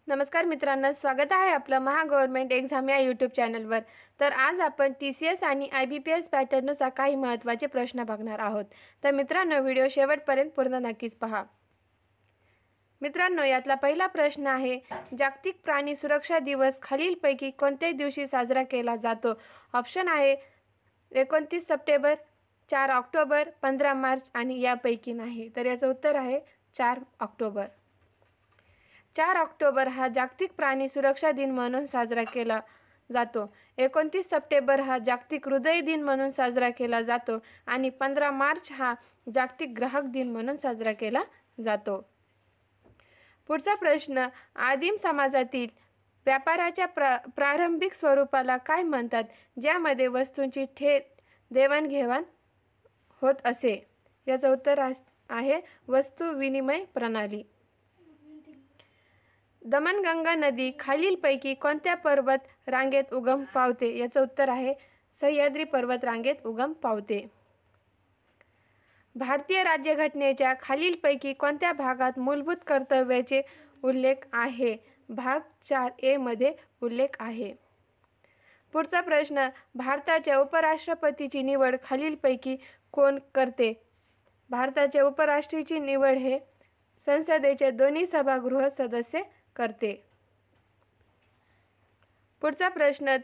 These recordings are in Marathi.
नमस्कार मित्रांनो, स्वागत आहे आपलं महा गव्हर्नमेंट एक्झाम या यूट्यूब चॅनलवर। तर आज आपण TCS आणि IBPS पॅटर्ननुसार काही महत्त्वाचे प्रश्न बघणार आहोत। तर मित्रांनो, व्हिडिओ शेवटपर्यंत पूर्ण नक्कीच पहा। मित्रांनो, यातला पहिला प्रश्न आहे, जागतिक प्राणी सुरक्षा दिवस खालीलपैकी कोणत्या दिवशी साजरा केला जातो? ऑप्शन आहे 29 सप्टेंबर, 4 ऑक्टोबर, 15 मार्च आणि यापैकी नाही। तर याचं उत्तर आहे 4 ऑक्टोबर। 4 ऑक्टोबर हा जागतिक प्राणी सुरक्षा दिन म्हणून साजरा केला जातो। 29 सप्टेंबर हा जागतिक हृदय दिन म्हणून साजरा केला जातो आणि 15 मार्च हा जागतिक ग्राहक दिन म्हणून साजरा केला जातो। पुढचा प्रश्न, आदिम समाजातील व्यापाराच्या प्रारंभिक स्वरूपाला काय म्हणतात, ज्यामध्ये वस्तूंची थेट देवाणघेवाण होत असे? याचं उत्तर आहे वस्तू विनिमय प्रणाली। दमणगंगा नदी खालीलपैकी कोणत्या पर्वत रांगेत उगम पावते? याचं उत्तर आहे सह्याद्री पर्वत रांगेत उगम पावते। भारतीय राज्यघटनेच्या खालीलपैकी कोणत्या भागात मूलभूत कर्तव्याचे उल्लेख आहे? भाग 4A मध्ये उल्लेख आहे। पुढचा प्रश्न, भारताच्या उपराष्ट्रपतीची निवड खालीलपैकी कोण करते? भारताच्या उपराष्ट्रपतीची निवड हे संसदेचे दोन्ही सभागृह सदस्य करते। पुढचा प्रश्न,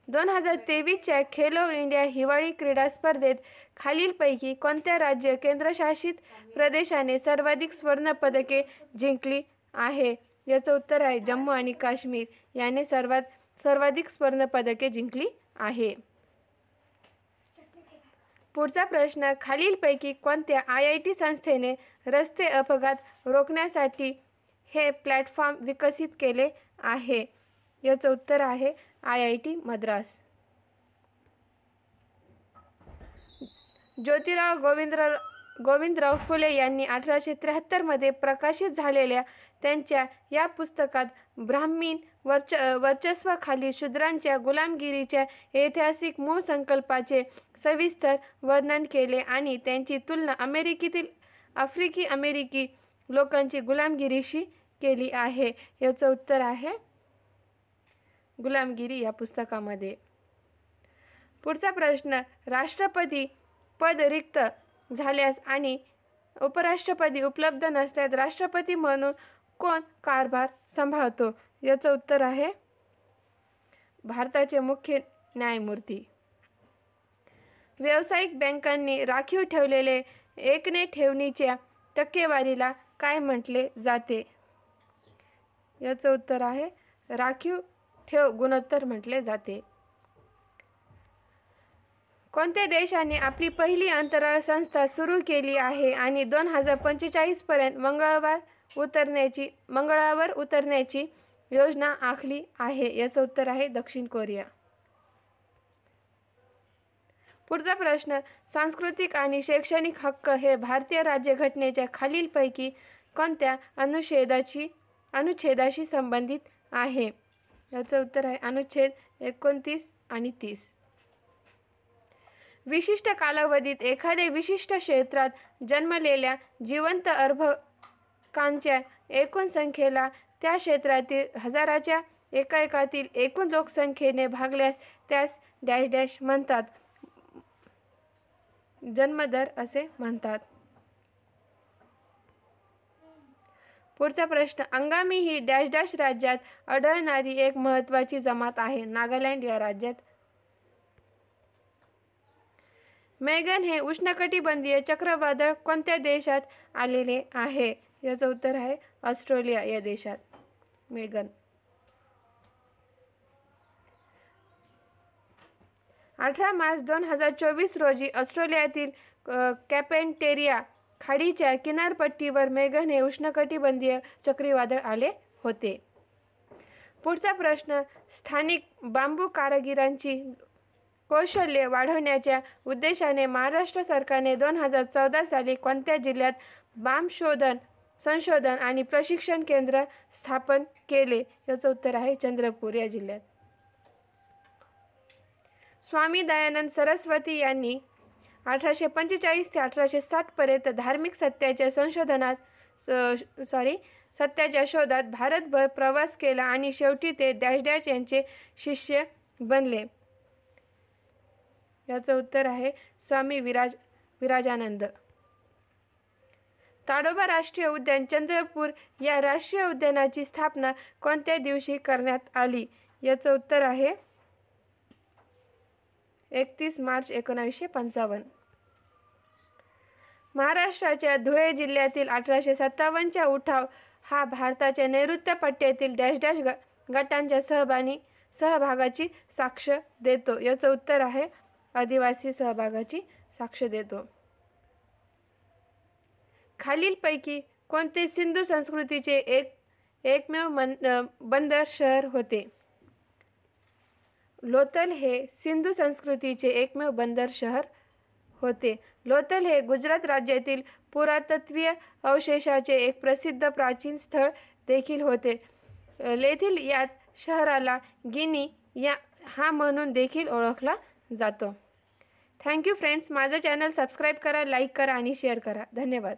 2023च्या खेलो इंडिया हिवाळी क्रीडा स्पर्धेत खालीलपैकी कोणत्या राज्य केंद्रशासित प्रदेशाने सर्वाधिक स्वर्ण पदके जिंकली आहे? याचं उत्तर आहे जम्मू आणि काश्मीर याने सर्वाधिक स्वर्ण पदके जिंकली आहे। पुढचा प्रश्न, खालीलपैकी कोणत्या IIT संस्थेने रस्ते अपघात रोखण्यासाठी हे प्लॅटफॉर्म विकसित केले आहे? याचं उत्तर आहे IIT मद्रास। ज्योतिराव गोविंदराव फुले यांनी 1873 मध्ये प्रकाशित झालेल्या त्यांच्या या पुस्तकात ब्राह्मीण वर्चस्वाखाली शूद्रांच्या गुलामगिरीच्या ऐतिहासिक मूळ संकल्पाचे सविस्तर वर्णन केले आणि त्यांची तुलना आफ्रिकी अमेरिकी लोकांची गुलामगिरीशी केली आहे। याचं उत्तर आहे गुलामगिरी या पुस्तकामध्ये। पुढचा प्रश्न, राष्ट्रपती पद रिक्त झाल्यास आणि उपराष्ट्रपती उपलब्ध नसल्यास राष्ट्रपती म्हणून कोण कारभार सांभाळतो? याचं उत्तर आहे भारताचे मुख्य न्यायमूर्ती। व्यावसायिक बँकांनी राखीव ठेवलेले एकने ठेवणीच्या टक्केवारीला काय म्हटले जाते? याचं उत्तर आहे राखीव ठेव गुणोत्तर म्हटले जाते। कोणत्या देशाने आपली पहिली अंतराळ संस्था सुरू केली आहे आणि 2045 पर्यंत मंगळावर उतरण्याची योजना आखली आहे? याचं उत्तर आहे दक्षिण कोरिया। पुढचा प्रश्न, सांस्कृतिक आणि शैक्षणिक हक्क हे भारतीय राज्यघटनेच्या खालीलपैकी कोणत्या अनुच्छेदाशी संबंधित आहे? याचं उत्तर आहे अनुच्छेद 29 आणि 30। विशिष्ट कालावधीत एखाद्या विशिष्ट क्षेत्रात जन्मलेल्या जिवंत अर्भकांच्या एकूण संख्येला त्या क्षेत्रातील हजाराच्या एकातील एकूण लोकसंख्येने भागल्यास त्यास डॅश डॅश म्हणतात, जन्मदर असे म्हणतात। पुढचा प्रश्न, अंगामी ही डॅश डॅश राज्यात आढळणारी एक महत्त्वाची जमात आहे? नागालँड या राज्यात। मेगन हे उष्णकटिबंधीय चक्रवादळ कोणत्या देशात आलेले आहे? याचं उत्तर आहे ऑस्ट्रेलिया या देशात मेगन। 18 मार्च 2024 रोजी ऑस्ट्रेलियातील कॅपेंटेरिया खाडीच्या किनारपट्टीवर मेगन हे उष्णकटिबंधीय चक्रीवादळ आले होते। पुढचा प्रश्न, स्थानिक बांबू कारागिरांची कौशल्य वाढवण्याच्या उद्देशाने महाराष्ट्र सरकारने 2014 साली कोणत्या जिल्ह्यात बांब संशोधन आणि प्रशिक्षण केंद्र स्थापन केले? याचं उत्तर आहे चंद्रपूर या जिल्ह्यात। स्वामी दयानंद सरस्वती यांनी 1845 ते 1860 पर्यंत धार्मिक सत्याच्या सत्याच्या शोधात भारतभर प्रवास केला आणि शेवटी ते डॅश डॅश यांचे शिष्य बनले? याचं उत्तर आहे स्वामी विराजानंद. ताडोबा राष्ट्रीय उद्यान चंद्रपूर या राष्ट्रीय उद्यानाची स्थापना कोणत्या दिवशी करण्यात आली? याचं उत्तर आहे 31 मार्च 1955. महाराष्ट्राच्या धुळे जिल्ह्यातील 1857च्या उठाव हा भारताच्या नैऋत्य पट्ट्यातील डॅश डॅश गटांच्या सहभागाची साक्ष देतो? याचं उत्तर आहे आदिवासी सहभागाची साक्ष देतो. खालीलपैकी कोणते सिंधू संस्कृतीचे एकमेव बंदर शहर होते? लोथल हे सिंधू संस्कृतीचे एकमेव बंदर शहर होते. लोथल हे गुजरात राज्यातील पुरातत्वीय अवशेषाचे एक प्रसिद्ध प्राचीन स्थळ देखील होते. येथील याच शहराला गिनी हा म्हणून देखील ओळखला जातो. Thank you friends. माझं चॅनल सबस्क्राईब करा, लाईक करा आणि शेअर करा. धन्यवाद.